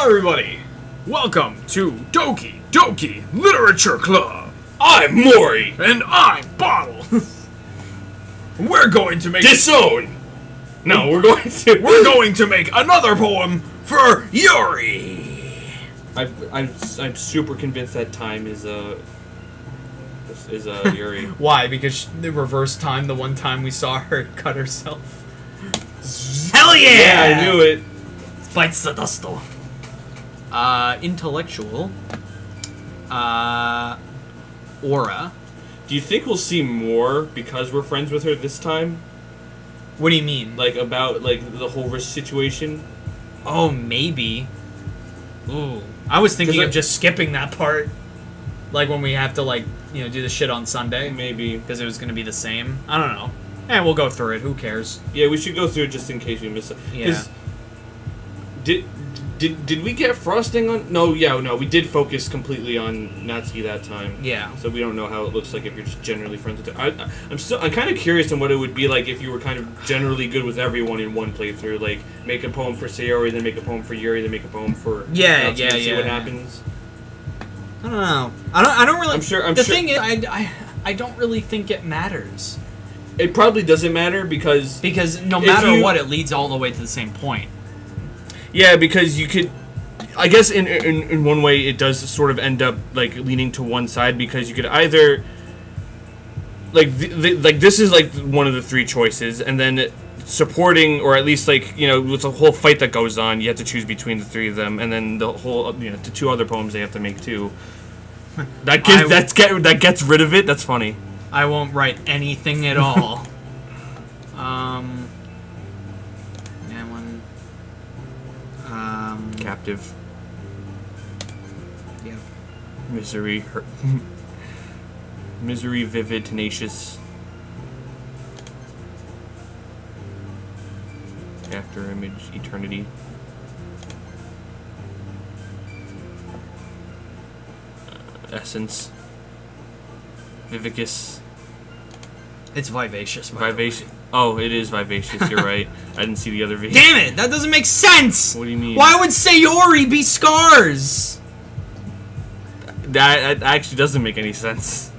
Hello everybody! Welcome to Doki Doki Literature Club! I'm Mori! And I'm Bottle! We're going to make... Disown! No, we're going to make another poem for Yuri! I'm super convinced that time is Yuri. Why? Because they reversed time the one time we saw her cut herself. Hell yeah! Yeah, I knew it. Bites the dusto. Intellectual. Aura. Do you think we'll see more because we're friends with her this time? What do you mean? Like, about, like, the whole risk situation? Oh, maybe. Ooh. I was thinking of just skipping that part. Like, when we have to, like, you know, do the shit on Sunday. Maybe. Because it was going to be the same. I don't know. And we'll go through it. Who cares? Yeah, we should go through it just in case we miss it. Yeah. Did we get frosting on? No, we did focus completely on Natsuki that time. Yeah. So we don't know how it looks like if you're just generally friends with her. I'm kind of curious on what it would be like if you were kind of generally good with everyone in one playthrough. Like, make a poem for Sayori, then make a poem for Yuri, then make a poem for Natsuki, and see what happens. I don't know. I don't really. I'm sure. The thing is, I don't really think it matters. It probably doesn't matter because no matter what, it leads all the way to the same point. Yeah, because you could, I guess in one way it does sort of end up like leaning to one side because you could either like like this is like one of the three choices, and then supporting, or at least like, you know, with a whole fight that goes on, you have to choose between the three of them, and then the whole, you know, the two other poems they have to make too. That gets rid of it. That's funny. I won't write anything at all. Captive. Yeah. Misery. Misery, vivid, tenacious. After image, eternity. Essence. Vivicus. It's vivacious. Vivacious. Oh, it is vivacious. You're right. I didn't see the other V. Damn it! That doesn't make sense. What do you mean? Why would Sayori be scars? That actually doesn't make any sense.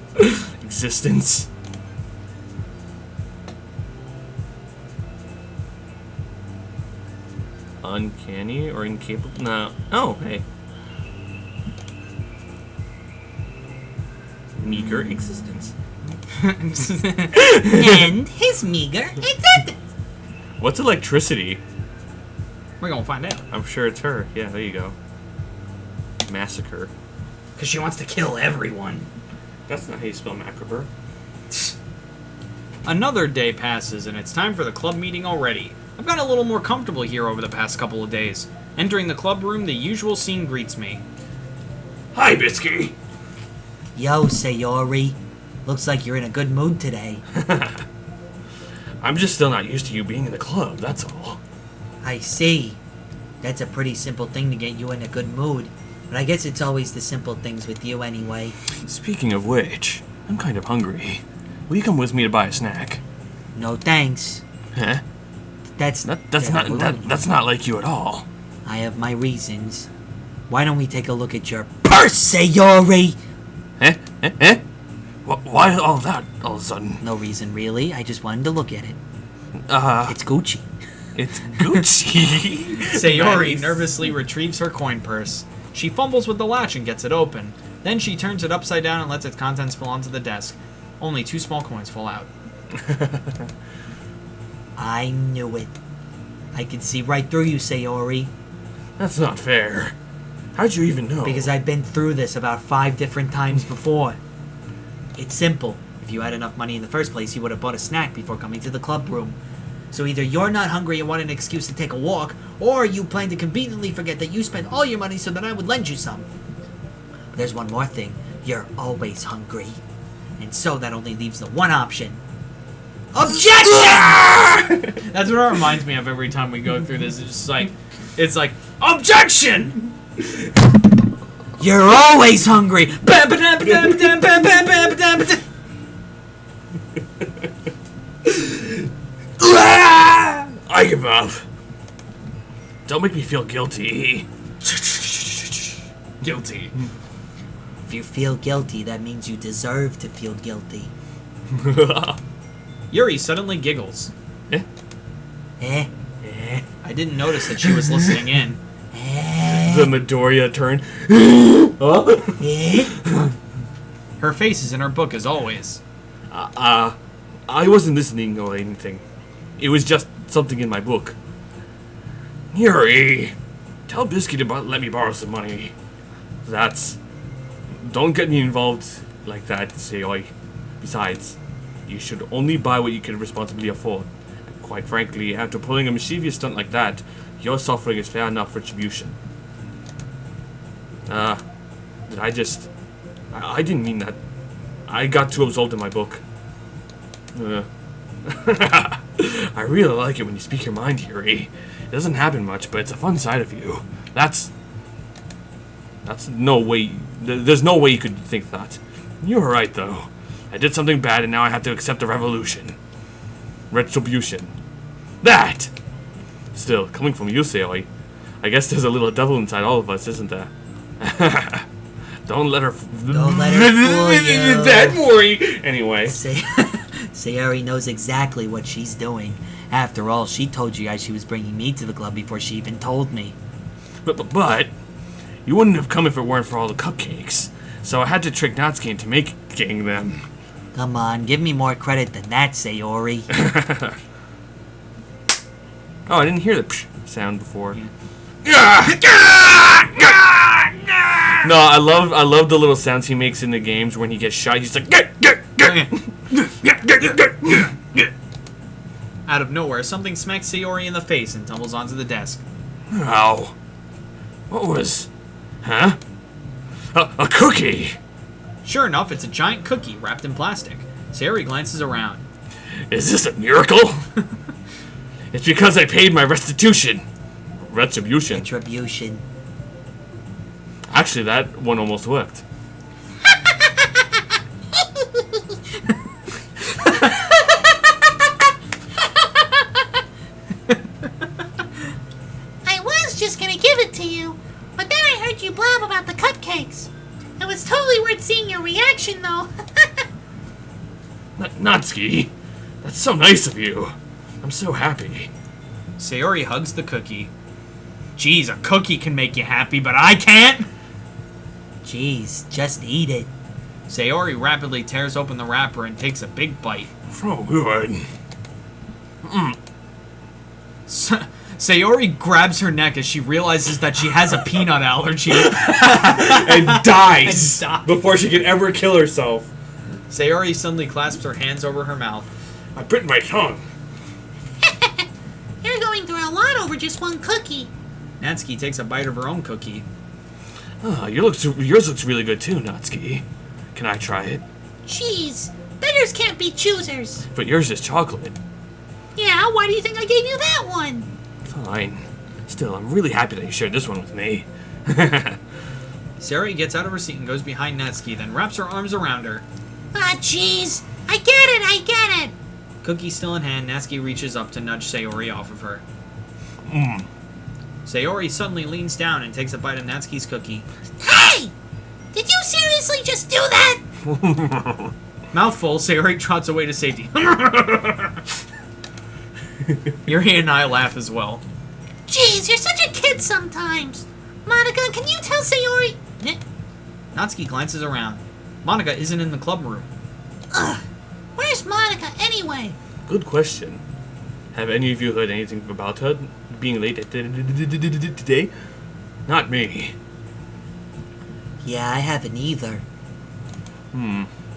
Existence. Uncanny or incapable? No. Oh, hey. Meager existence. And his meager existence. What's electricity? We're gonna find out. I'm sure it's her. Yeah, there you go. Massacre. Because she wants to kill everyone. That's not how you spell macabre. Another day passes, and it's time for the club meeting already. I've gotten a little more comfortable here over the past couple of days. Entering the club room, the usual scene greets me. Hi, Bisky. Yo, Sayori. Looks like you're in a good mood today. I'm just still not used to you being in the club, that's all. I see. That's a pretty simple thing to get you in a good mood. But I guess it's always the simple things with you anyway. Speaking of which, I'm kind of hungry. Will you come with me to buy a snack? No thanks. Huh? That's not like you at all. I have my reasons. Why don't we take a look at your purse, Sayori? Eh? Why all that all of a sudden? No reason, really. I just wanted to look at it. It's Gucci. It's Gucci. Sayori nervously retrieves her coin purse. She fumbles with the latch and gets it open. Then she turns it upside down and lets its contents fall onto the desk. Only 2 small coins fall out. I knew it. I could see right through you, Sayori. That's not fair. How'd you even know? Because I've been through this about 5 different times before. It's simple. If you had enough money in the first place, you would have bought a snack before coming to the club room. So either you're not hungry and want an excuse to take a walk, or you plan to conveniently forget that you spent all your money so that I would lend you some. But there's one more thing. You're always hungry. And so that only leaves the one option. Objection! That's what it reminds me of every time we go through this. It's like, objection! You're always hungry. I give up. Don't make me feel guilty. Guilty. If you feel guilty, that means you deserve to feel guilty. Yuri suddenly giggles. Eh? I didn't notice that she was listening in. The Midoriya turn. Her face is in her book as always. I wasn't listening or anything. It was just something in my book. Yuri, tell Biscuit to let me borrow some money. Don't get me involved like that, Sayoi. Besides, you should only buy what you can responsibly afford. Quite frankly, after pulling a mischievous stunt like that, your suffering is fair enough retribution. I didn't mean that. I got too absorbed in my book. I really like it when you speak your mind, Yuri. It doesn't happen much, but it's a fun side of you. That's no way. There's no way you could think that. You were right, though. I did something bad, and now I have to accept the retribution. That! Still, coming from you, Sayoi, I guess there's a little devil inside all of us, isn't there? Don't let her fool you. That Mori! Anyway. Sayori knows exactly what she's doing. After all, she told you guys she was bringing me to the club before she even told me. But you wouldn't have come if it weren't for all the cupcakes. So I had to trick Natsuki into making them. Come on, give me more credit than that, Sayori. Oh, I didn't hear the psh sound before. No, I love the little sounds he makes in the games when he gets shot. He's like, Out of nowhere, something smacks Sayori in the face and tumbles onto the desk. Ow. What was... Huh? A cookie! Sure enough, it's a giant cookie wrapped in plastic. Sayori glances around. Is this a miracle? It's because I paid my restitution. Retribution. Actually, that one almost worked. I was just gonna give it to you, but then I heard you blab about the cupcakes. It was totally worth seeing your reaction, though. Natsuki, that's so nice of you. I'm so happy. Sayori hugs the cookie. Geez, a cookie can make you happy, but I can't! Jeez, just eat it. Sayori rapidly tears open the wrapper and takes a big bite. So good. Sayori grabs her neck as she realizes that she has a peanut allergy. And dies before she can ever kill herself. Sayori suddenly clasps her hands over her mouth. I bit my tongue. You're going through a lot over just one cookie. Natsuki takes a bite of her own cookie. Yours looks really good too, Natsuki. Can I try it? Jeez, beggars can't be choosers. But yours is chocolate. Yeah, why do you think I gave you that one? Fine. Still, I'm really happy that you shared this one with me. Sayori gets out of her seat and goes behind Natsuki, then wraps her arms around her. Ah, jeez. I get it. Cookie still in hand, Natsuki reaches up to nudge Sayori off of her. Sayori suddenly leans down and takes a bite of Natsuki's cookie. Hey! Did you seriously just do that? Mouthful, Sayori trots away to safety. Yuri and I laugh as well. Jeez, you're such a kid sometimes. Monica, can you tell Sayori? Natsuki glances around. Monica isn't in the club room. Ugh. Where's Monica anyway? Good question. Have any of you heard anything about her being late today? Not me. Yeah, I haven't either.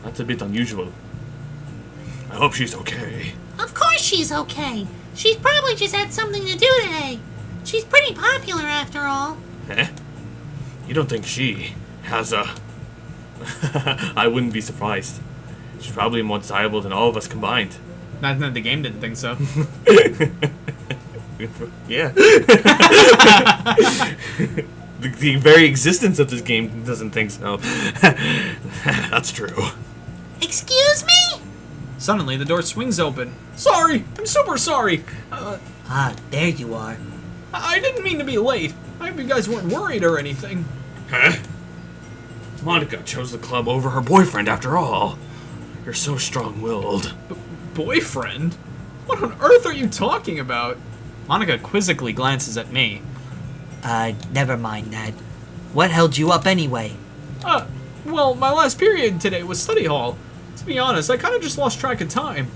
That's a bit unusual. I hope she's okay. Of course she's okay. She's probably just had something to do today. She's pretty popular after all. Eh? You don't think she has a... I wouldn't be surprised. She's probably more desirable than all of us combined. Not that the game didn't think so. Yeah. The very existence of this game doesn't think so. That's true. Excuse me? Suddenly, the door swings open. Sorry! I'm super sorry! There you are. I didn't mean to be late. I hope you guys weren't worried or anything. Huh? Monica chose the club over her boyfriend after all. You're so strong-willed. Boyfriend? What on earth are you talking about? Monica quizzically glances at me. Never mind that. What held you up anyway? Well, my last period today was study hall. To be honest, I kind of just lost track of time.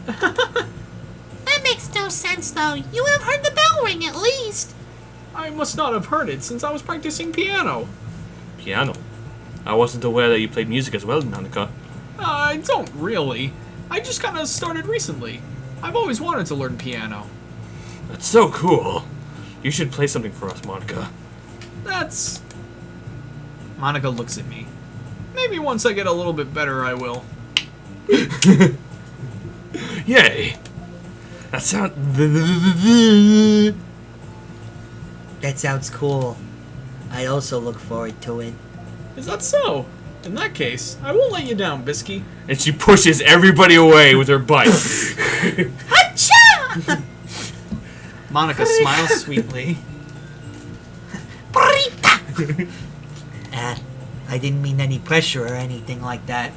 That makes no sense, though. You would have heard the bell ring at least. I must not have heard it since I was practicing piano. Piano? I wasn't aware that you played music as well, Monica. I don't really. I just kind of started recently. I've always wanted to learn piano. That's so cool. You should play something for us, Monica. That's... Monica looks at me. Maybe once I get a little bit better, I will. Yay! That sounds cool. I also look forward to it. Is that so? In that case, I won't let you down, Bisky. And she pushes everybody away with her butt. Hacha! Monica smiles sweetly. Burrita! I didn't mean any pressure or anything like that.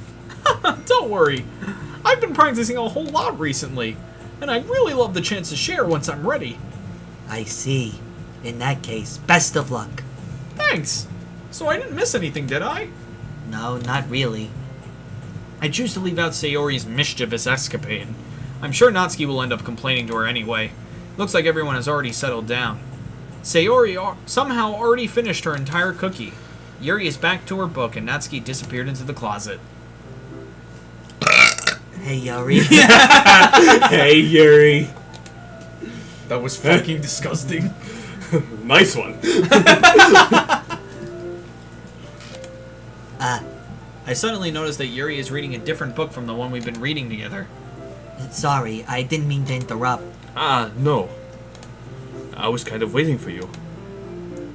Don't worry. I've been practicing a whole lot recently, and I'd really love the chance to share once I'm ready. I see. In that case, best of luck. Thanks. So I didn't miss anything, did I? No, not really. I choose to leave out Sayori's mischievous escapade. I'm sure Natsuki will end up complaining to her anyway. Looks like everyone has already settled down. Sayori somehow already finished her entire cookie. Yuri is back to her book, and Natsuki disappeared into the closet. Hey, Yuri. Hey, Yuri. That was fucking disgusting. Nice one. I suddenly noticed that Yuri is reading a different book from the one we've been reading together. Sorry, I didn't mean to interrupt. No. I was kind of waiting for you.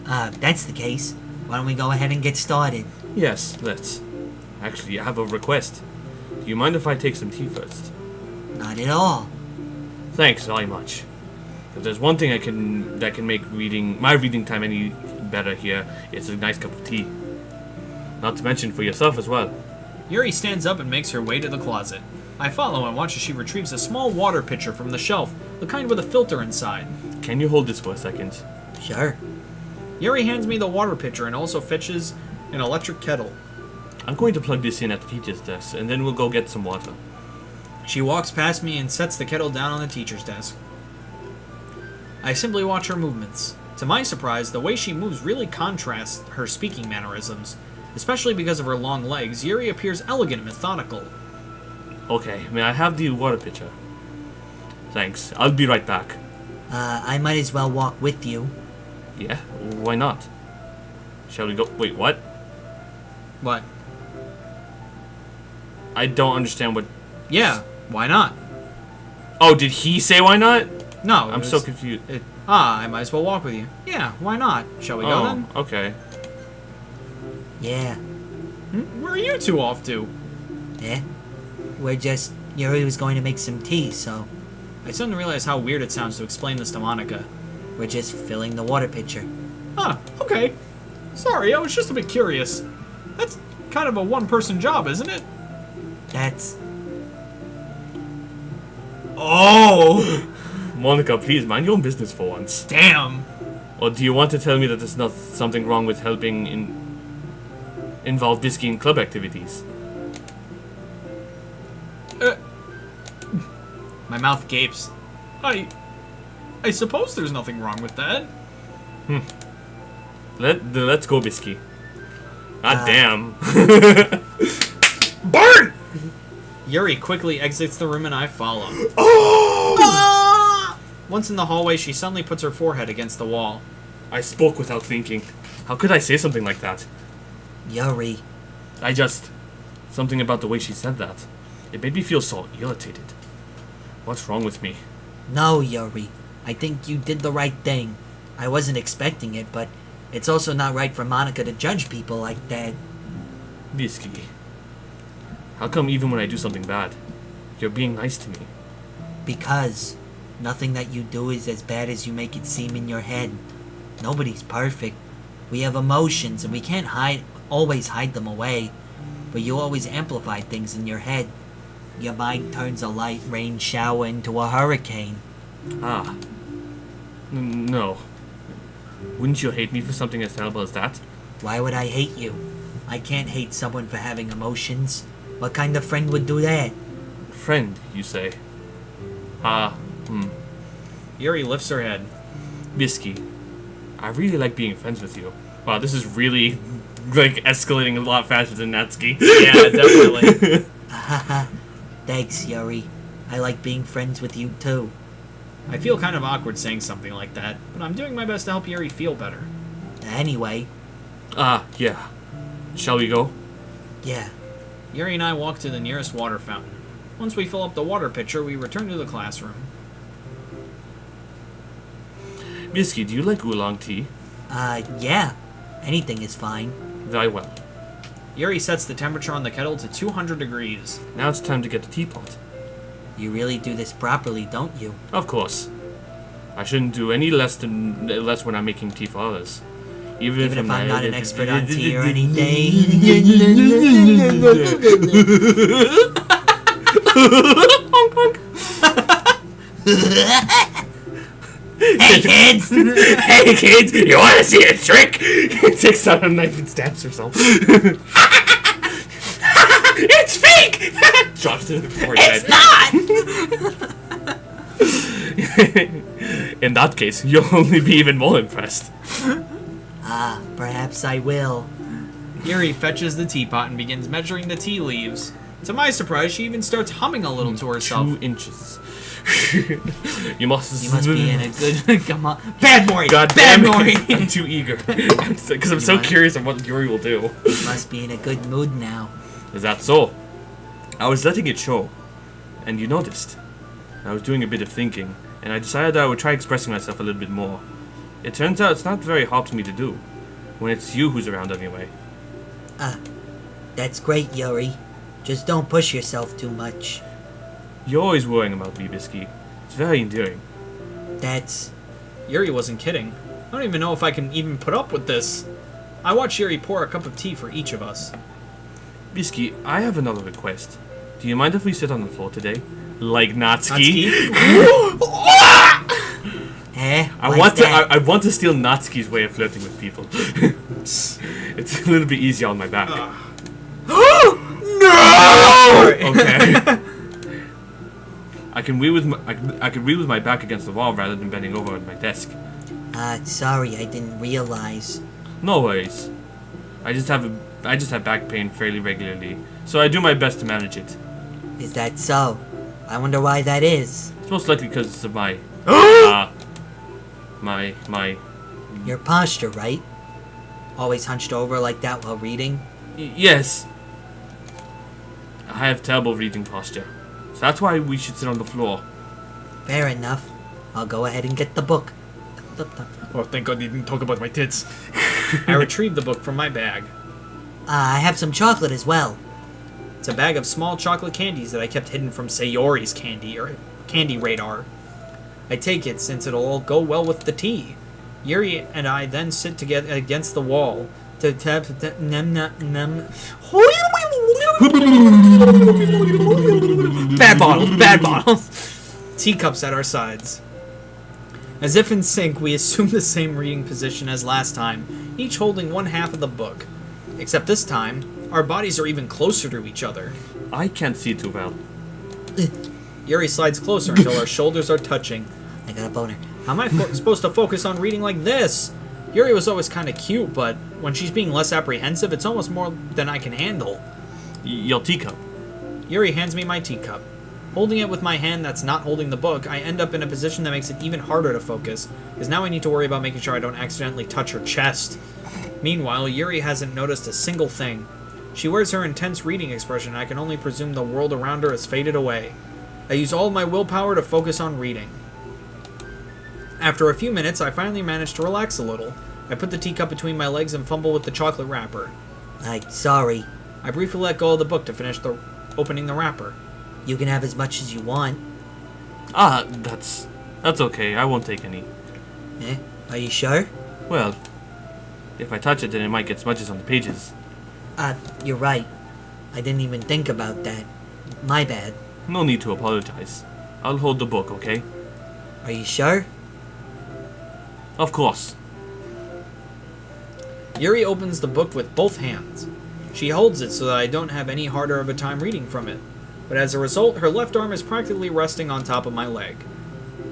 If that's the case, why don't we go ahead and get started? Yes, let's. Actually, I have a request. Do you mind if I take some tea first? Not at all. Thanks very much. If there's one thing that can make my reading time any better here, it's a nice cup of tea. Not to mention for yourself as well. Yuri stands up and makes her way to the closet. I follow and watch as she retrieves a small water pitcher from the shelf, the kind with a filter inside. Can you hold this for a second? Sure. Yuri hands me the water pitcher and also fetches an electric kettle. I'm going to plug this in at the teacher's desk, and then we'll go get some water. She walks past me and sets the kettle down on the teacher's desk. I simply watch her movements. To my surprise, the way she moves really contrasts her speaking mannerisms. Especially because of her long legs, Yuri appears elegant and methodical. Okay, may I have the water pitcher? Thanks. I'll be right back. I might as well walk with you. Yeah, why not? Shall we go? Wait, what? What? I don't understand what... Yeah, why not? Oh, did he say why not? No, I'm so confused. I might as well walk with you. Yeah, why not? Shall we go then? Okay. Yeah. Where are you two off to? Yuri was going to make some tea, so I suddenly realize how weird it sounds to explain this to Monica. we're just filling the water pitcher. Huh, okay. Sorry, I was just a bit curious. That's kind of a one-person job, isn't it? That's... Oh! Monica, please mind your own business for once. Damn! Or do you want to tell me that there's not something wrong with helping involve Bisky in club activities? My mouth gapes. I suppose there's nothing wrong with that. Let's go, Bisky. God damn. Burn! Yuri quickly exits the room and I follow. Once in the hallway, she suddenly puts her forehead against the wall. I spoke without thinking. How could I say something like that? Yuri. Something about the way she said that. It made me feel so irritated. What's wrong with me? No, Yuri. I think you did the right thing. I wasn't expecting it, but it's also not right for Monica to judge people like that. Bisky. How come even when I do something bad, you're being nice to me? Because nothing that you do is as bad as you make it seem in your head. Nobody's perfect. We have emotions and we can't hide always hide them away, but you always amplify things in your head. Your mind turns a light rain shower into a hurricane. Ah. No. Wouldn't you hate me for something as terrible as that? Why would I hate you? I can't hate someone for having emotions. What kind of friend would do that? Friend, you say? Yuri lifts her head. Bisky, I really like being friends with you. Wow, this is really, like, escalating a lot faster than Natsuki. Yeah, definitely. Thanks, Yuri. I like being friends with you too. I feel kind of awkward saying something like that, but I'm doing my best to help Yuri feel better. Anyway, Yeah. Shall we go? yeah. Yuri and I walk to the nearest water fountain. Once we fill up the water pitcher, we return to the classroom. Bisky, do you like oolong tea? Yeah. Anything is fine. Very well. Yuri sets the temperature on the kettle to 200 degrees. Now it's time to get the teapot. You really do this properly, don't you? Of course. I shouldn't do any less when I'm making tea for others. Even if I'm not an expert on tea or anything. Hey, kids! Hey kids, you want to see a trick? He takes out a knife and stabs herself. It's fake! Drops it before It's not! In that case, you'll only be even more impressed. Perhaps I will. Yuri fetches the teapot and begins measuring the tea leaves. To my surprise, she even starts humming a little to herself. 2 inches. You must be in a good... Come on. Bad Mori! God Bad damn Mori! it. I'm too eager. Because I'm so curious of what Yuri will do. You must be in a good mood now. Is that so? I was letting it show. And you noticed. I was doing a bit of thinking. And I decided I would try expressing myself a little bit more. It turns out it's not very hard for me to do. When it's you who's around anyway. That's great, Yuri. Just don't push yourself too much. You're always worrying about me, Bisky. It's very endearing. That's... Yuri wasn't kidding. I don't even know if I can even put up with this. I watch Yuri pour a cup of tea for each of us. Bisky, I have another request. Do you mind if we sit on the floor today? Like Natsuki? I want to steal Natsuki's way of flirting with people. It's a little bit easier on my back. No! Okay. I can read with my back against the wall rather than bending over at my desk. Sorry, I didn't realize. No worries. I just have back pain fairly regularly, so I do my best to manage it. Is that so? I wonder why that is. It's most likely because of my Your posture, right? Always hunched over like that while reading? Yes. I have terrible reading posture. So that's why we should sit on the floor. Fair enough. I'll go ahead and get the book. Oh, thank God you didn't talk about my tits. I retrieved the book from my bag. I have some chocolate as well. It's a bag of small chocolate candies that I kept hidden from Sayori's candy radar. I take it since it'll all go well with the tea. Yuri and I then sit together against the wall to tap Bad bottles. Teacups at our sides. As if in sync, we assume the same reading position as last time, each holding one half of the book. Except this time, our bodies are even closer to each other. I can't see too well. Yuri slides closer until our shoulders are touching. I got a boner. How am I supposed to focus on reading like this? Yuri was always kind of cute, but when she's being less apprehensive, it's almost more than I can handle. Your teacup. Yuri hands me my teacup. Holding it with my hand that's not holding the book, I end up in a position that makes it even harder to focus, because now I need to worry about making sure I don't accidentally touch her chest. Meanwhile, Yuri hasn't noticed a single thing. She wears her intense reading expression, and I can only presume the world around her has faded away. I use all my willpower to focus on reading. After a few minutes, I finally manage to relax a little. I put the teacup between my legs and fumble with the chocolate wrapper. Sorry. I briefly let go of the book to finish opening the wrapper. You can have as much as you want. That's okay. I won't take any. Are you sure? Well, if I touch it, then it might get smudges on the pages. You're right. I didn't even think about that. My bad. No need to apologize. I'll hold the book, okay? Are you sure? Of course. Yuri opens the book with both hands. She holds it so that I don't have any harder of a time reading from it. But as a result, her left arm is practically resting on top of my leg.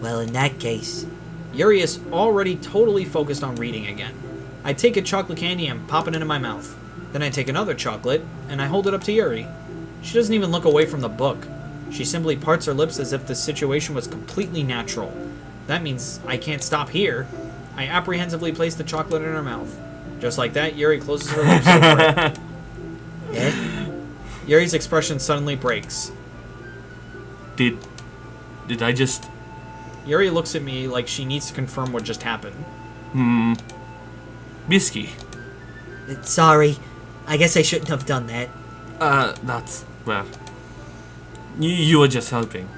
Well, in that case... Yuri is already totally focused on reading again. I take a chocolate candy and pop it into my mouth. Then I take another chocolate, and I hold it up to Yuri. She doesn't even look away from the book. She simply parts her lips as if the situation was completely natural. That means I can't stop here. I apprehensively place the chocolate in her mouth. Just like that, Yuri closes her lips over it. Eh? Yuri's expression suddenly breaks. Did I just... Yuri looks at me like she needs to confirm what just happened. Bisky. Sorry. I guess I shouldn't have done that. That's... well... You were just helping.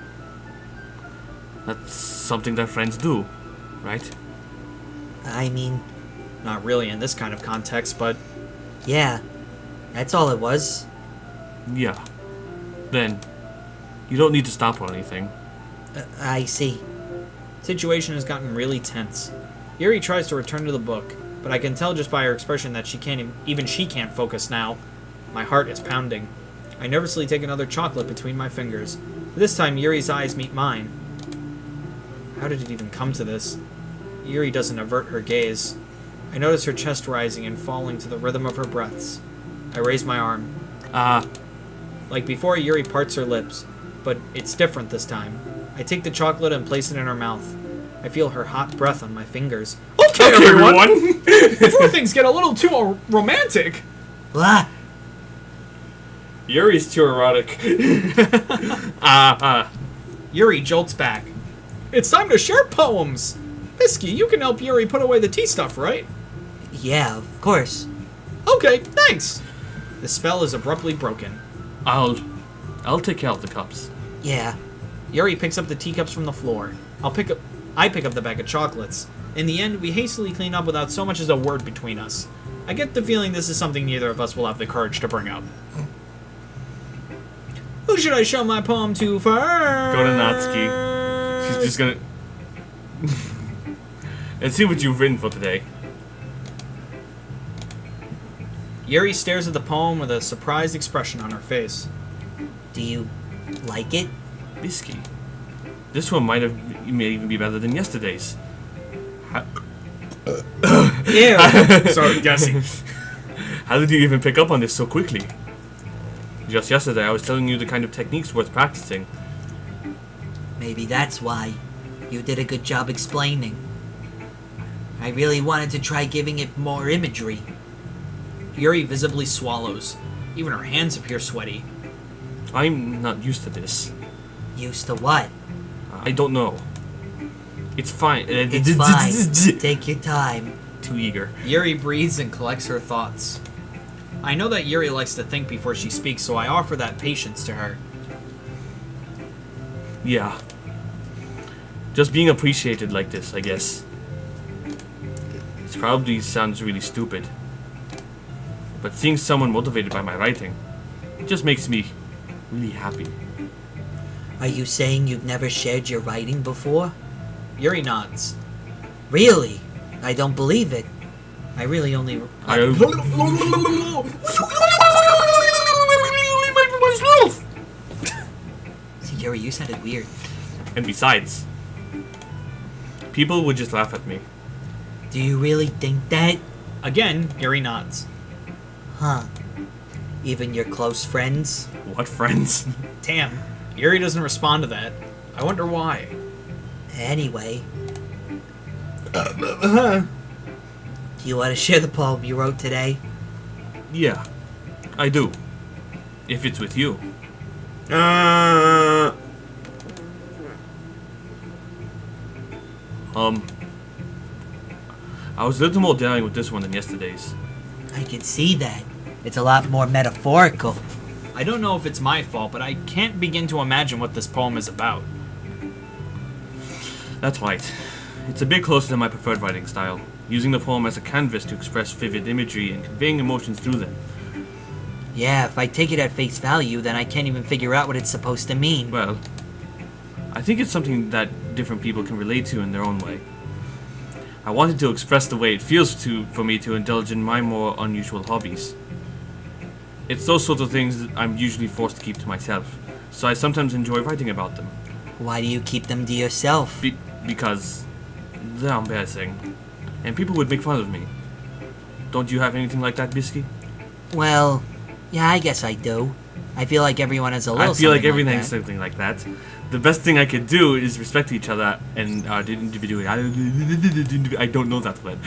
That's something that friends do, right? I mean, Not really in this kind of context, but yeah. That's all it was. Yeah. Then, you don't need to stop or anything. I see. situation has gotten really tense. Yuri tries to return to the book, but I can tell just by her expression that even she can't focus now. My heart is pounding. I nervously take another chocolate between my fingers. This time, Yuri's eyes meet mine. How did it even come to this? Yuri doesn't avert her gaze. I notice her chest rising and falling to the rhythm of her breaths. I raise my arm. Like before, Yuri parts her lips, but it's different this time. I take the chocolate and place it in her mouth. I feel her hot breath on my fingers. Okay, everyone! Before things get a little too romantic! Blah! Yuri's too erotic. Yuri jolts back. It's time to share poems! Pisky, you can help Yuri put away the tea stuff, right? Yeah, of course. Okay, thanks! The spell is abruptly broken. I'll take care of the cups. Yeah. Yuri picks up the teacups from the floor. I pick up the bag of chocolates. In the end, we hastily clean up without so much as a word between us. I get the feeling this is something neither of us will have the courage to bring up. Who should I show my poem to first? Go to Natsuki. She's just gonna... and see what you've written for today. Yuri stares at the poem with a surprised expression on her face. Do you like it? Bisky. This one may even be better than yesterday's. Yeah. Sorry, guessing. How did you even pick up on this so quickly? Just yesterday, I was telling you the kind of techniques worth practicing. Maybe that's why. You did a good job explaining. I really wanted to try giving it more imagery. Yuri visibly swallows. Even her hands appear sweaty. I'm not used to this. Used to what? I don't know. It's fine. It's fine. Take your time. Too eager. Yuri breathes and collects her thoughts. I know that Yuri likes to think before she speaks, so I offer that patience to her. Yeah. Just being appreciated like this, I guess. It probably sounds really stupid. But seeing someone motivated by my writing, it just makes me really happy. Are you saying you've never shared your writing before? Yuri nods. Really? I don't believe it. I really only... See, Yuri, you sounded weird. And besides, people would just laugh at me. Do you really think that? Again, Yuri nods. Huh. Even your close friends? What friends? Damn, Yuri doesn't respond to that. I wonder why. Anyway. Do you want to share the poem you wrote today? Yeah, I do. If it's with you. I was a little more daring with this one than yesterday's. I can see that. It's a lot more metaphorical. I don't know if it's my fault, but I can't begin to imagine what this poem is about. That's right. It's a bit closer to my preferred writing style, using the poem as a canvas to express vivid imagery and conveying emotions through them. Yeah, if I take it at face value, then I can't even figure out what it's supposed to mean. Well, I think it's something that different people can relate to in their own way. I wanted to express the way it feels for me to indulge in my more unusual hobbies. It's those sorts of things that I'm usually forced to keep to myself, so I sometimes enjoy writing about them. Why do you keep them to yourself? Because they're embarrassing, and people would make fun of me. Don't you have anything like that, Bisky? Well, yeah, I guess I do. I feel like everyone has a little I feel like something everything's that. something like that. The best thing I could do is respect each other and individually. I don't know that word.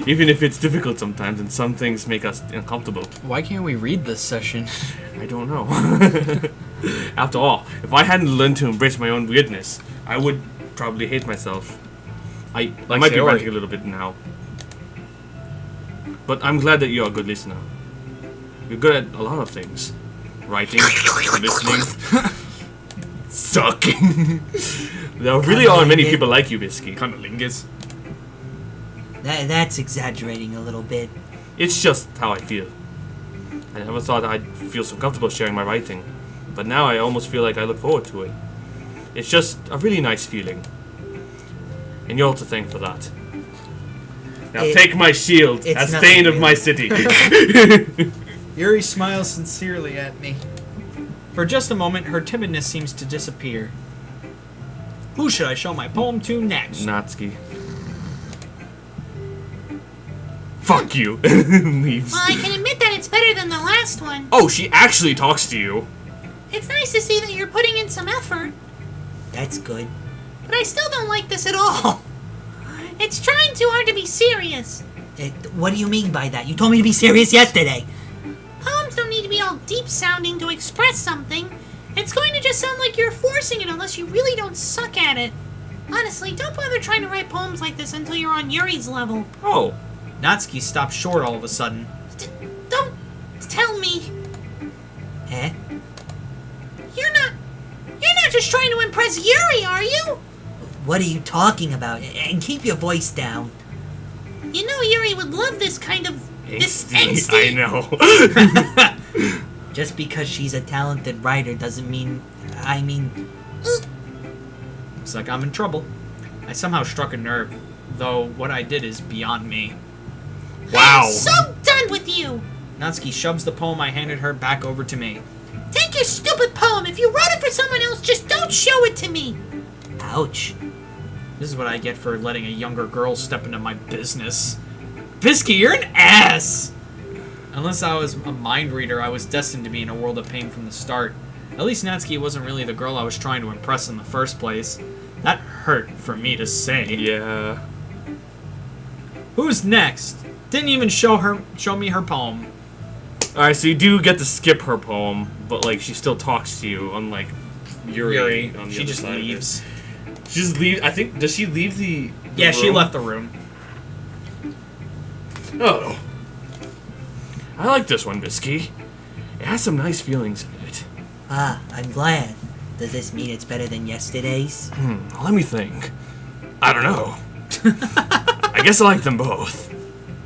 even if it's difficult sometimes, and some things make us uncomfortable. Why can't we read this session? I don't know. After all, if I hadn't learned to embrace my own weirdness, I would probably hate myself. I might be Sayori. ranting a little bit now. But I'm glad that you're a good listener. You're good at a lot of things. Writing, listening, sucking. There really aren't many people like you, Bisky. Cunnilingus. That's exaggerating a little bit. It's just how I feel. I never thought I'd feel so comfortable sharing my writing, but now I almost feel like I look forward to it. It's just a really nice feeling. And you're all to thank for that. Now take my shield, it's as nothing stain of really. my city. Yuri smiles sincerely at me. For just a moment, her timidness seems to disappear. Who should I show my poem to next? Natsuki. Fuck you. Leaves. Well, I can admit that it's better than the last one. Oh, she actually talks to you. It's nice to see that you're putting in some effort, That's good. but I still don't like this at all. It's trying too hard to be serious. What do you mean by that? You told me to be serious yesterday. Poems don't need to be all deep sounding to express something. It's going to just sound like you're forcing it unless you really don't suck at it. Honestly, don't bother trying to write poems like this until you're on Yuri's level. Oh. Natsuki stopped short all of a sudden. Don't tell me. Eh? You're not just trying to impress Yuri, are you? What are you talking about? And keep your voice down. You know Yuri would love this kind of... this I know. Just because she's a talented writer doesn't mean... Looks like I'm in trouble. I somehow struck a nerve, though what I did is beyond me. Wow. I'm so done with you! Natsuki shoves the poem I handed her back over to me. Take your stupid poem. If you wrote it for someone else, just don't show it to me. Ouch. This is what I get for letting a younger girl step into my business. Bisky, you're an ass! Unless I was a mind reader, I was destined to be in a world of pain from the start. At least Natsuki wasn't really the girl I was trying to impress in the first place. That hurt for me to say. Yeah. Who's next? Didn't even show me her poem. Alright, so you do get to skip her poem, but like she still talks to you, unlike Yuri. On the She other just side of it. leaves. She just leaves. I think. Does she leave the Yeah, she room? left the room. Oh. I like this one, Bisky. It has some nice feelings in it. Ah, I'm glad. Does this mean it's better than yesterday's? Let me think. I don't know. I guess I like them both.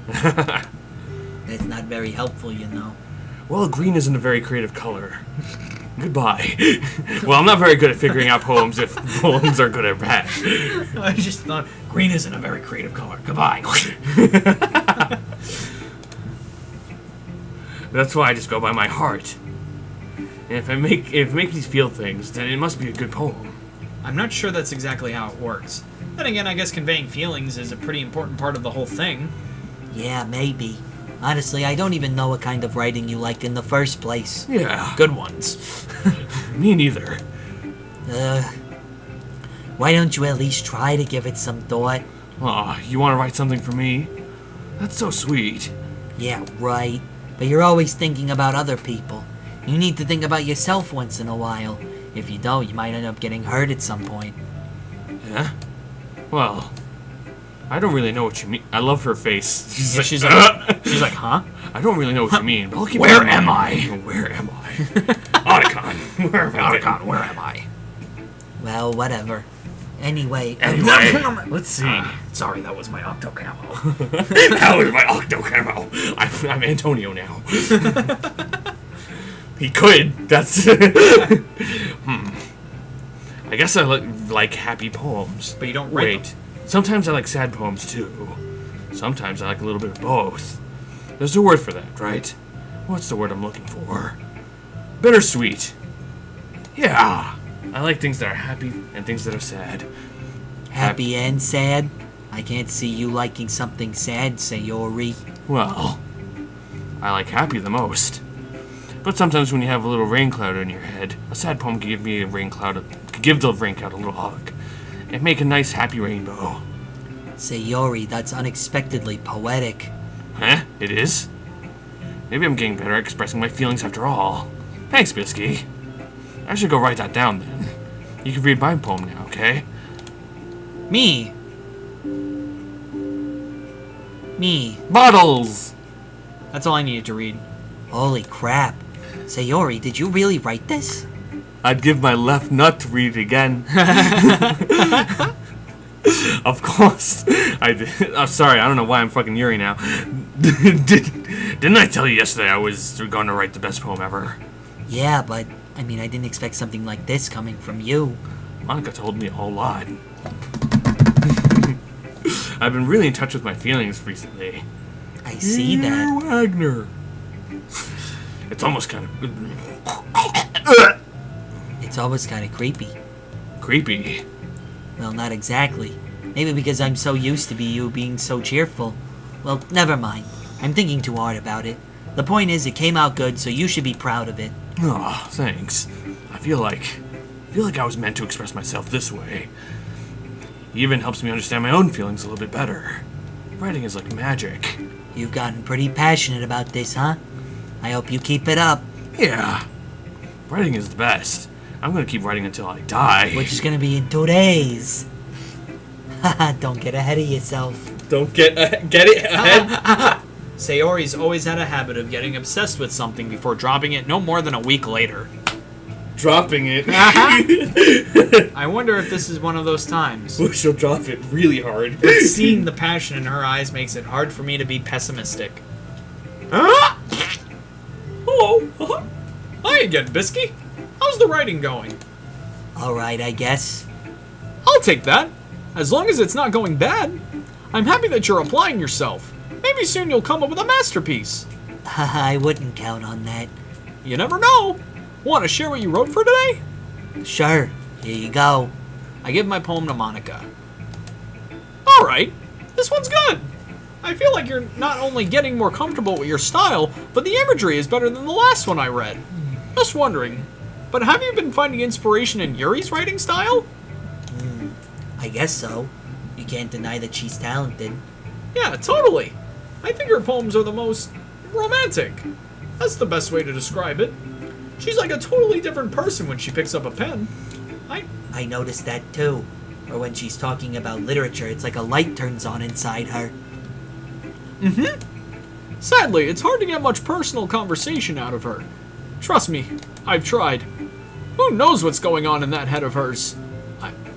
That's not very helpful, you know. Well, green isn't a very creative color. Goodbye. Well, I'm not very good at figuring out poems if poems are good or bad. I just thought green isn't a very creative color. Goodbye. That's why I just go by my heart. And if it makes me feel things, then it must be a good poem. I'm not sure that's exactly how it works. Then again, I guess conveying feelings is a pretty important part of the whole thing. Yeah, maybe. Honestly, I don't even know what kind of writing you liked in the first place. Yeah, Good ones. me neither. Why don't you at least try to give it some thought? Aw, you want to write something for me? That's so sweet. Yeah, right. But you're always thinking about other people. You need to think about yourself once in a while. If you don't, you might end up getting hurt at some point. Yeah? Well, I don't really know what you mean. I love her face. Yeah, she's like, huh? I don't really know what you mean, but I'll keep Where it in am mind. Where am I? Otacon. Where am I? Otacon, where am I? Well, whatever. Anyway, Anyway, let's see. Sorry, that was my octo camo. That was my octo camo. I'm Antonio now. He could. That's. I guess I like happy poems. But you don't write Wait. Sometimes I like sad poems too. Sometimes I like a little bit of both. There's a word for that, right? What's the word I'm looking for? Bittersweet. Yeah. I like things that are happy and things that are sad. happy and sad. I can't see you liking something sad, Sayori. Well, I like happy the most. But sometimes when you have a little rain cloud in your head, a sad poem can give me a rain cloud, could give the rain cloud a little hug, and make a nice happy rainbow. Sayori, that's unexpectedly poetic. Huh? It is? Maybe I'm getting better at expressing my feelings after all. Thanks, Bisky. I should go write that down then. You can read my poem now, okay? Me. Bottles! That's all I needed to read. Holy crap. Sayori, did you really write this? I'd give my left nut to read it again. Of course, I did. I'm sorry, I don't know why I'm fucking Yuri now. Didn't I tell you yesterday I was going to write the best poem ever? Yeah, but, I didn't expect something like this coming from you. Monica told me a whole lot. I've been really in touch with my feelings recently. I see that. Wagner. It's almost kind of It's almost kind of creepy. creepy. Well, not exactly. Maybe because I'm so used to you being so cheerful. Well, never mind. I'm thinking too hard about it. The point is, it came out good, so you should be proud of it. Oh, thanks. I feel like I was meant to express myself this way. It even helps me understand my own feelings a little bit better. Writing is like magic. You've gotten pretty passionate about this, huh? I hope you keep it up. Yeah. Writing is the best. I'm gonna keep writing until I die. Which is gonna be in 2 days. Haha, don't get ahead of yourself. Don't get it ahead. Sayori's always had a habit of getting obsessed with something before dropping it no more than a week later. Dropping it. I wonder if this is one of those times. She'll drop it really hard. But seeing the passion in her eyes makes it hard for me to be pessimistic. Hello. Hi again, Bisky. How's the writing going? Alright, I guess. I'll take that. As long as it's not going bad. I'm happy that you're applying yourself. Maybe soon you'll come up with a masterpiece. I wouldn't count on that. You never know. Want to share what you wrote for today? Sure, here you go. I give my poem to Monica. Alright, this one's good. I feel like you're not only getting more comfortable with your style, but the imagery is better than the last one I read. Just wondering, but have you been finding inspiration in Yuri's writing style? I guess so. You can't deny that she's talented. Yeah, totally. I think her poems are the most romantic. That's the best way to describe it. She's like a totally different person when she picks up a pen. I noticed that too. Or when she's talking about literature, it's like a light turns on inside her. Sadly, it's hard to get much personal conversation out of her. Trust me, I've tried. Who knows what's going on in that head of hers?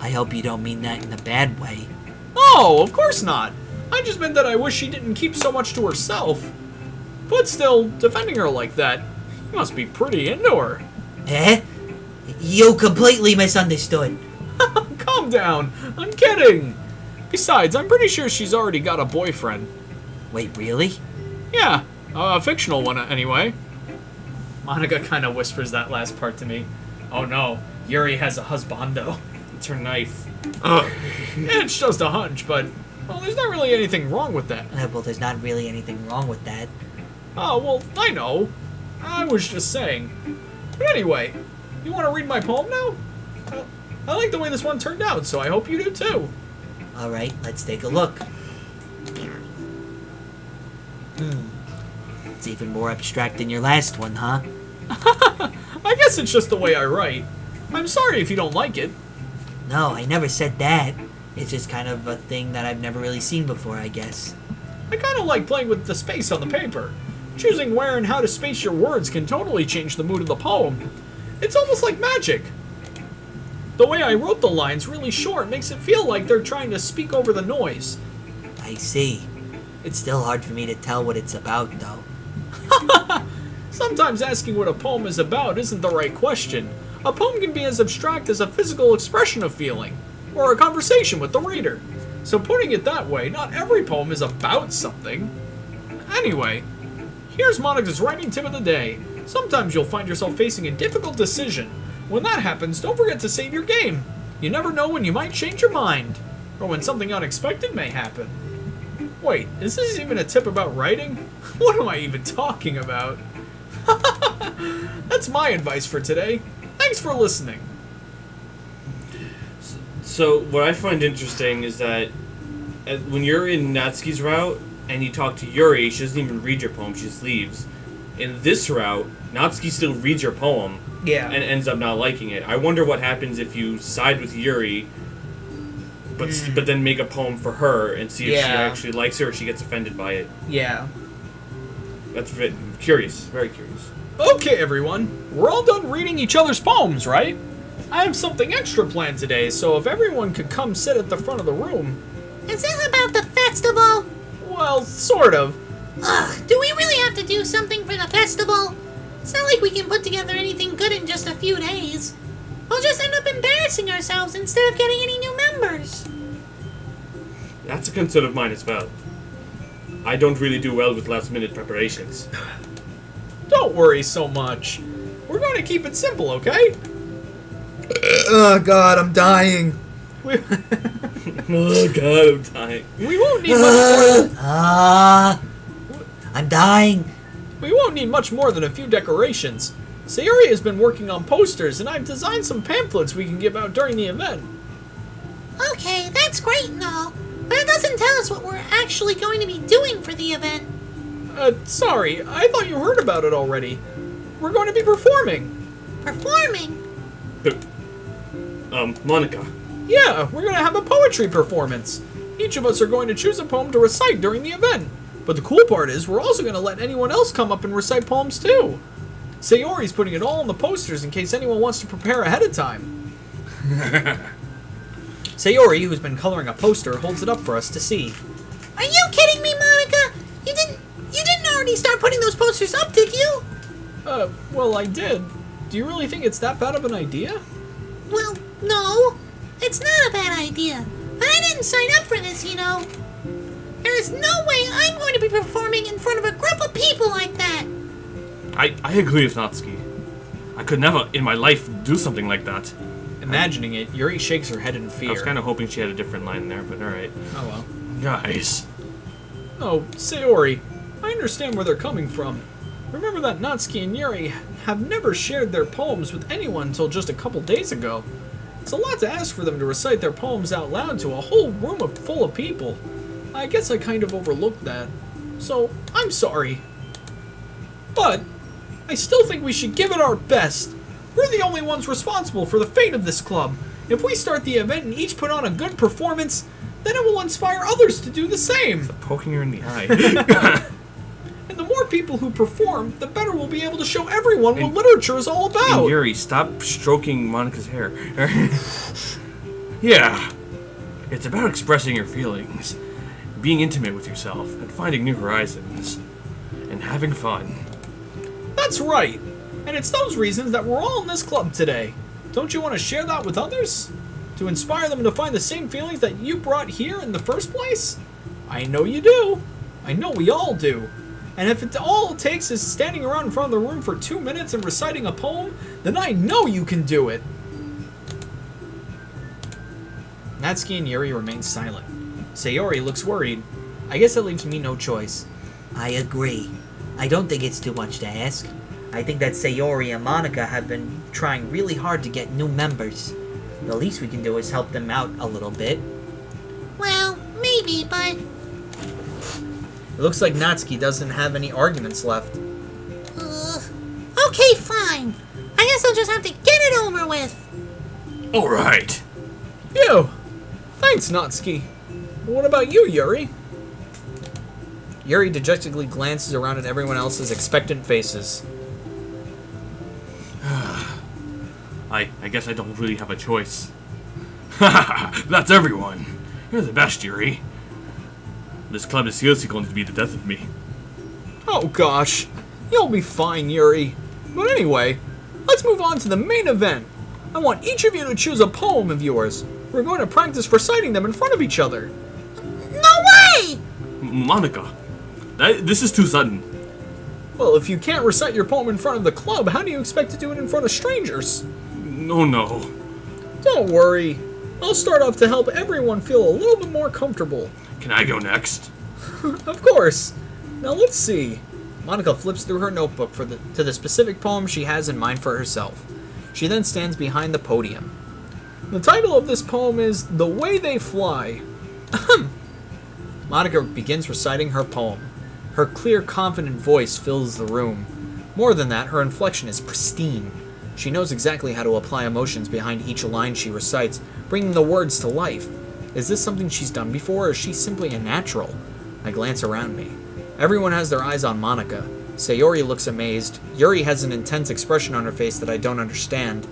I hope you don't mean that in a bad way. No, of course not. I just meant that I wish she didn't keep so much to herself. But still, defending her like that, you must be pretty into her. Eh? You completely misunderstood. Calm down. I'm kidding. Besides, I'm pretty sure she's already got a boyfriend. Wait, really? Yeah, a fictional one anyway. Monica kind of whispers that last part to me. Oh no, Yuri has a husbando. It's her knife. It's just a hunch, but, well, there's not really anything wrong with that. Well, there's not really anything wrong with that. Oh, well, I know. I was just saying. But anyway, you want to read my poem now? I like the way this one turned out, so I hope you do too. Alright, let's take a look. It's even more abstract than your last one, huh? I guess it's just the way I write. I'm sorry if you don't like it. No, I never said that. It's just kind of a thing that I've never really seen before, I guess. I kind of like playing with the space on the paper. Choosing where and how to space your words can totally change the mood of the poem. It's almost like magic. The way I wrote the lines really short makes it feel like they're trying to speak over the noise. I see. It's still hard for me to tell what it's about, though. Sometimes asking what a poem is about isn't the right question. A poem can be as abstract as a physical expression of feeling, or a conversation with the reader. So putting it that way, not every poem is about something. Anyway, here's Monica's writing tip of the day. Sometimes you'll find yourself facing a difficult decision. When that happens, don't forget to save your game. You never know when you might change your mind, or when something unexpected may happen. Wait, is this even a tip about writing? What am I even talking about? That's my advice for today. Thanks for listening. So what I find interesting is that when you're in Natsuki's route and you talk to Yuri, she doesn't even read your poem, she just leaves. In this route, Natsuki still reads your poem and ends up not liking it. I wonder what happens if you side with Yuri, but then make a poem for her and see if she actually likes it or she gets offended by it. Yeah. That's curious, very curious. Okay, everyone. We're all done reading each other's poems, right? I have something extra planned today, so if everyone could come sit at the front of the room. Is this about the festival? Well, sort of. Ugh, do we really have to do something for the festival? It's not like we can put together anything good in just a few days. We'll just end up embarrassing ourselves instead of getting any new members. That's a concern of mine as well. I don't really do well with last-minute preparations. Don't worry so much. We're going to keep it simple, okay? Oh god, I'm dying. We, Oh god, I'm dying. we won't need much more. I'm dying. We won't need much more than a few decorations. Sayori has been working on posters, and I've designed some pamphlets we can give out during the event. Okay, that's great and all, but it doesn't tell us what we're actually going to be doing for the event. Sorry, I thought you heard about it already. We're going to be performing. Performing? Monica. Yeah, we're going to have a poetry performance. Each of us are going to choose a poem to recite during the event. But the cool part is we're also going to let anyone else come up and recite poems too. Sayori's putting it all on the posters in case anyone wants to prepare ahead of time. Sayori, who's been coloring a poster, holds it up for us to see. Are you kidding me, Monica? You didn't already start putting those posters up, did you? Well, I did. Do you really think it's that bad of an idea? Well, no. It's not a bad idea. But I didn't sign up for this, you know. There is no way I'm going to be performing in front of a group of people like that. I agree with Natsuki. I could never in my life do something like that. Imagining it, Yuri shakes her head in fear. I was kind of hoping she had a different line there, but alright. Oh well. Guys. Oh, Sayori, I understand where they're coming from. Remember that Natsuki and Yuri have never shared their poems with anyone until just a couple days ago. It's a lot to ask for them to recite their poems out loud to a whole room full of people. I guess I kind of overlooked that. So, I'm sorry. But, I still think we should give it our best. We're the only ones responsible for the fate of this club. If we start the event and each put on a good performance, then it will inspire others to do the same. Poking her in the eye. And the more people who perform, the better we'll be able to show everyone what literature is all about. And Yuri, stop stroking Monica's hair. Yeah. It's about expressing your feelings, being intimate with yourself, and finding new horizons, and having fun. That's right. And it's those reasons that we're all in this club today. Don't you want to share that with others? To inspire them to find the same feelings that you brought here in the first place? I know you do. I know we all do. And if it all takes is standing around in front of the room for 2 minutes and reciting a poem, then I know you can do it. Natsuki and Yuri remain silent. Sayori looks worried. I guess that leaves me no choice. I agree. I don't think it's too much to ask. I think that Sayori and Monica have been trying really hard to get new members. The least we can do is help them out a little bit. Well, maybe, but... It looks like Natsuki doesn't have any arguments left. Okay, fine. I guess I'll just have to get it over with. Alright. Yo! Thanks, Natsuki. What about you, Yuri? Yuri dejectedly glances around at everyone else's expectant faces. I I guess I don't really have a choice. Haha, that's everyone. You're the best, Yuri. This club is seriously going to be the death of me. Oh gosh, you'll be fine, Yuri. But anyway, let's move on to the main event. I want each of you to choose a poem of yours. We're going to practice reciting them in front of each other. No way! Monica, this is too sudden. Well, if you can't recite your poem in front of the club, how do you expect to do it in front of strangers? No. Don't worry. I'll start off to help everyone feel a little bit more comfortable. Can I go next? Of course. Now let's see. Monica flips through her notebook to the specific poem she has in mind for herself. She then stands behind the podium. The title of this poem is The Way They Fly. Monica begins reciting her poem. Her clear, confident voice fills the room. More than that, her inflection is pristine. She knows exactly how to apply emotions behind each line she recites, bringing the words to life. Is this something she's done before, or is she simply a natural? I glance around me. Everyone has their eyes on Monica. Sayori looks amazed. Yuri has an intense expression on her face that I don't understand.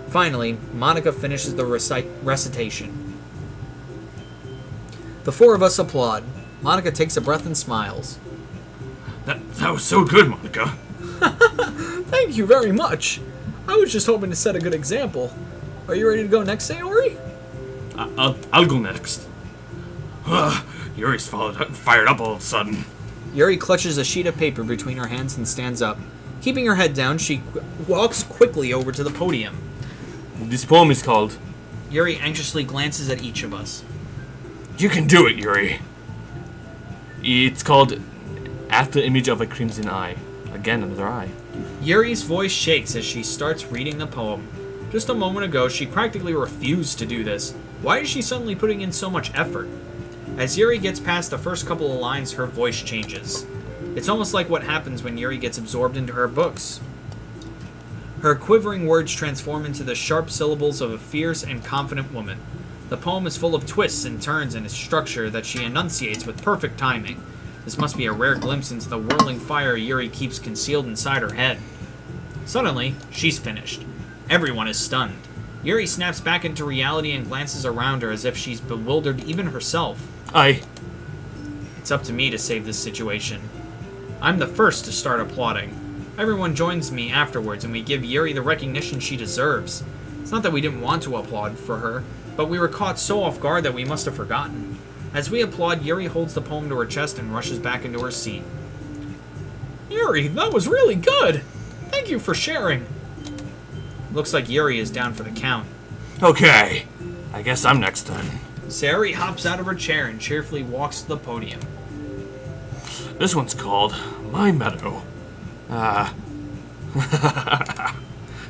Finally, Monica finishes the recitation. The four of us applaud. Monica takes a breath and smiles. That was so good, Monica. Thank you very much. I was just hoping to set a good example. Are you ready to go next, Sayori? I'll go next. Yuri's fired up all of a sudden. Yuri clutches a sheet of paper between her hands and stands up. Keeping her head down, she walks quickly over to the podium. This poem is called... Yuri anxiously glances at each of us. You can do it, Yuri. It's called At the Image of a Crimson Eye. Again, another eye. Yuri's voice shakes as she starts reading the poem. Just a moment ago, she practically refused to do this. Why is she suddenly putting in so much effort? As Yuri gets past the first couple of lines, her voice changes. It's almost like what happens when Yuri gets absorbed into her books. Her quivering words transform into the sharp syllables of a fierce and confident woman. The poem is full of twists and turns in its structure that she enunciates with perfect timing. This must be a rare glimpse into the whirling fire Yuri keeps concealed inside her head. Suddenly, she's finished. Everyone is stunned. Yuri snaps back into reality and glances around her as if she's bewildered even herself. It's up to me to save this situation. I'm the first to start applauding. Everyone joins me afterwards and we give Yuri the recognition she deserves. It's not that we didn't want to applaud for her, but we were caught so off guard that we must have forgotten. As we applaud, Yuri holds the poem to her chest and rushes back into her seat. Yuri, that was really good! Thank you for sharing. Looks like Yuri is down for the count. Okay, I guess I'm next then. Sayori hops out of her chair and cheerfully walks to the podium. This one's called My Meadow.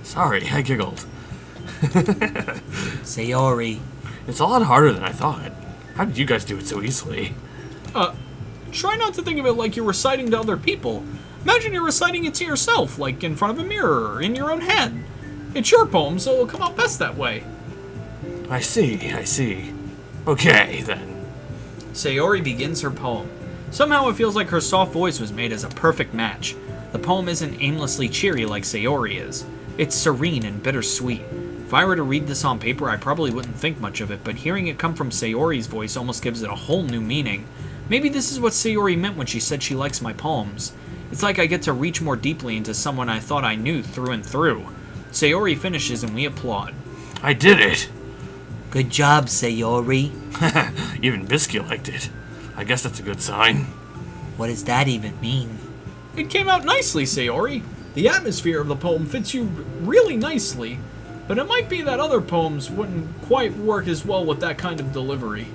Sorry, I giggled. Sayori. It's a lot harder than I thought. How did you guys do it so easily? Try not to think of it like you're reciting to other people. Imagine you're reciting it to yourself, like in front of a mirror or in your own head. It's your poem, so it'll come out best that way. I see. Okay, then. Sayori begins her poem. Somehow it feels like her soft voice was made as a perfect match. The poem isn't aimlessly cheery like Sayori is. It's serene and bittersweet. If I were to read this on paper, I probably wouldn't think much of it, but hearing it come from Sayori's voice almost gives it a whole new meaning. Maybe this is what Sayori meant when she said she likes my poems. It's like I get to reach more deeply into someone I thought I knew through and through. Sayori finishes and we applaud. I did it! Good job, Sayori. Even Bisky liked it. I guess that's a good sign. What does that even mean? It came out nicely, Sayori. The atmosphere of the poem fits you really nicely, but it might be that other poems wouldn't quite work as well with that kind of delivery.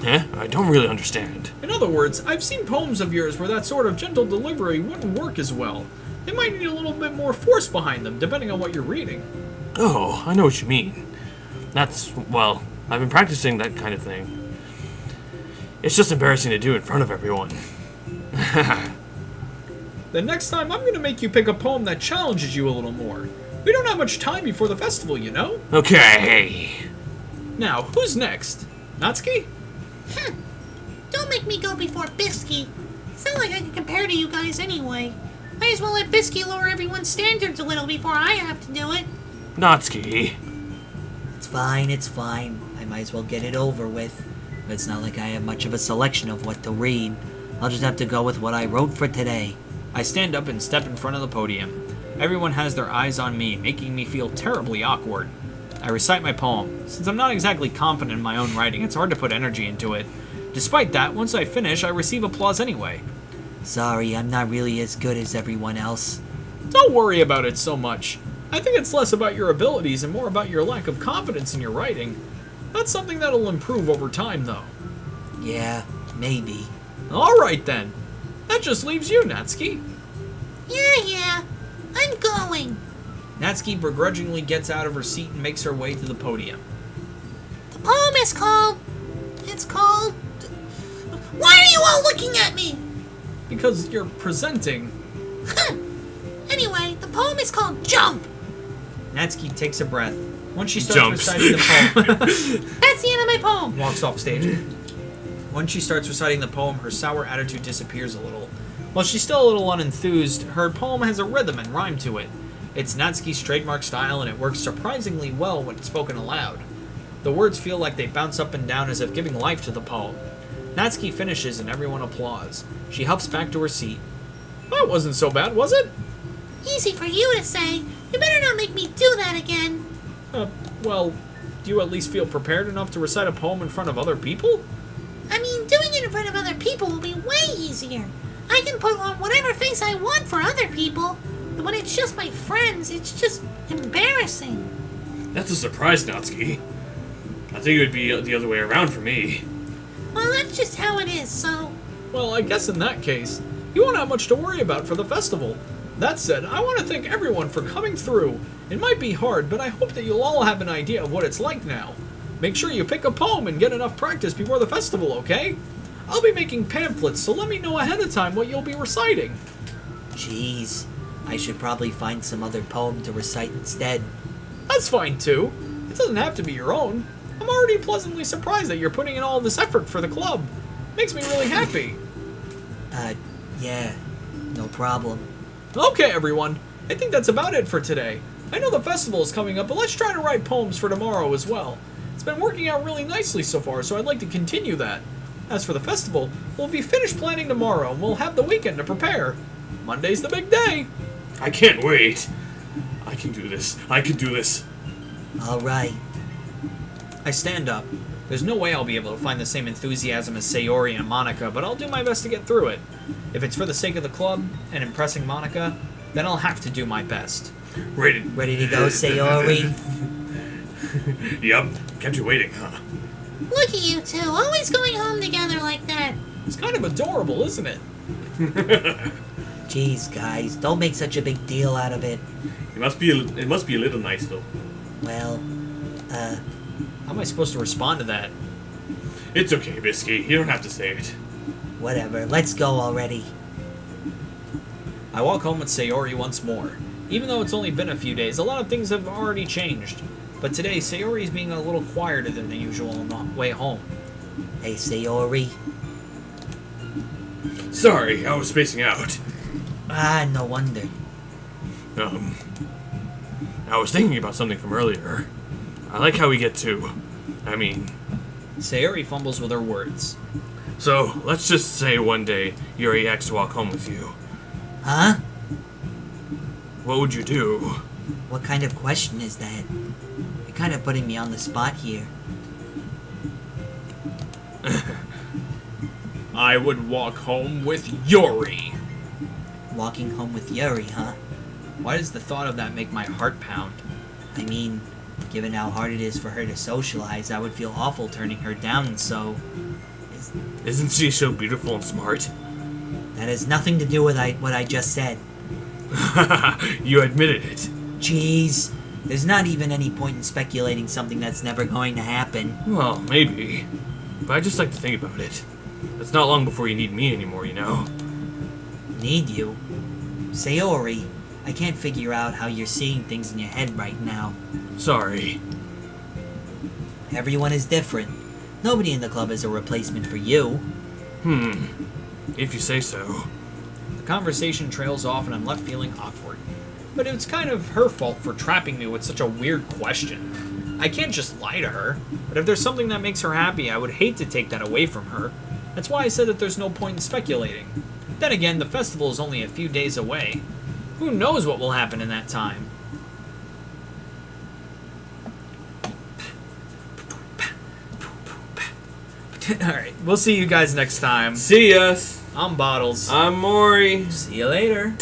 I don't really understand. In other words, I've seen poems of yours where that sort of gentle delivery wouldn't work as well. They might need a little bit more force behind them, depending on what you're reading. Oh, I know what you mean. Well, I've been practicing that kind of thing. It's just embarrassing to do in front of everyone. Then next time, I'm going to make you pick a poem that challenges you a little more. We don't have much time before the festival, you know? Okay. Now, who's next? Natsuki? Don't make me go before Bisky. It's not like I can compare to you guys anyway. Might as well let Bisky lower everyone's standards a little before I have to do it. Natsuki. It's fine, it's fine. I might as well get it over with. It's not like I have much of a selection of what to read. I'll just have to go with what I wrote for today. I stand up and step in front of the podium. Everyone has their eyes on me, making me feel terribly awkward. I recite my poem. Since I'm not exactly confident in my own writing, it's hard to put energy into it. Despite that, once I finish, I receive applause anyway. Sorry, I'm not really as good as everyone else. Don't worry about it so much. I think it's less about your abilities and more about your lack of confidence in your writing. That's something that'll improve over time, though. Yeah, maybe. Alright then. That just leaves you, Natsuki. Yeah. I'm going. Natsuki begrudgingly gets out of her seat and makes her way to the podium. The poem is called... It's called... Why are you all looking at me? Because you're presenting. Anyway, the poem is called Jump. Natsuki takes a breath. Once she starts Jumps. reciting the poem, That's the end of my poem. walks off stage. Once she starts reciting the poem, her sour attitude disappears a little. While she's still a little unenthused, her poem has a rhythm and rhyme to it. It's Natsuki's trademark style, and it works surprisingly well when spoken aloud. The words feel like they bounce up and down as if giving life to the poem. Natsuki finishes and everyone applauds. She hops back to her seat. That wasn't so bad, was it? Easy for you to say. You better not make me do that again. Well, do you at least feel prepared enough to recite a poem in front of other people? I mean, doing it in front of other people will be way easier. I can put on whatever face I want for other people, but when it's just my friends, it's just embarrassing. That's a surprise, Natsuki. I think it would be the other way around for me. Well, that's just how it is, so... Well, I guess in that case, you won't have much to worry about for the festival. That said, I want to thank everyone for coming through. It might be hard, but I hope that you'll all have an idea of what it's like now. Make sure you pick a poem and get enough practice before the festival, okay? I'll be making pamphlets, so let me know ahead of time what you'll be reciting. Jeez, I should probably find some other poem to recite instead. That's fine too. It doesn't have to be your own. I'm already pleasantly surprised that you're putting in all this effort for the club. Makes me really happy. Yeah, no problem. Okay, everyone. I think that's about it for today. I know the festival is coming up, but let's try to write poems for tomorrow as well. It's been working out really nicely so far, so I'd like to continue that. As for the festival, we'll be finished planning tomorrow, and we'll have the weekend to prepare. Monday's the big day. I can't wait. I can do this. I can do this. All right. I stand up. There's no way I'll be able to find the same enthusiasm as Sayori and Monica, but I'll do my best to get through it. If it's for the sake of the club and impressing Monica, then I'll have to do my best. Ready Ready to go, Sayori? Yup. Kept you waiting, huh? Look at you two, always going home together like that. It's kind of adorable, isn't it? Jeez, guys, don't make such a big deal out of it. It must be a little nice though. Well, How am I supposed to respond to that? It's okay, Bisky. You don't have to say it. whatever. Let's go already. I walk home with Sayori once more. Even though it's only been a few days, a lot of things have already changed. But today, Sayori's being a little quieter than the usual on the way home. Hey, Sayori. Sorry, I was spacing out. Ah, no wonder. I was thinking about something from earlier. I like how we get to... Sayori fumbles with her words. So, let's just say one day Yuri asks to walk home with you. Huh? What would you do? What kind of question is that? You're kind of putting me on the spot here. I would walk home with Yuri. Walking home with Yuri, huh? Why does the thought of that make my heart pound? I mean, given how hard it is for her to socialize, I would feel awful turning her down, so... Isn't she so beautiful and smart? That has nothing to do with what I just said. You admitted it. Jeez, there's not even any point in speculating something that's never going to happen. Well, maybe. But I just like to think about it. It's not long before you need me anymore, you know? Need you? Sayori, I can't figure out how you're seeing things in your head right now. Sorry. Everyone is different. Nobody in the club is a replacement for you. If you say so. The conversation trails off and I'm left feeling awkward. But it's kind of her fault for trapping me with such a weird question. I can't just lie to her, but if there's something that makes her happy, I would hate to take that away from her. That's why I said that there's no point in speculating. Then again, the festival is only a few days away. Who knows what will happen in that time? Alright, we'll see you guys next time. See us. I'm Bottles. I'm Mori. See you later.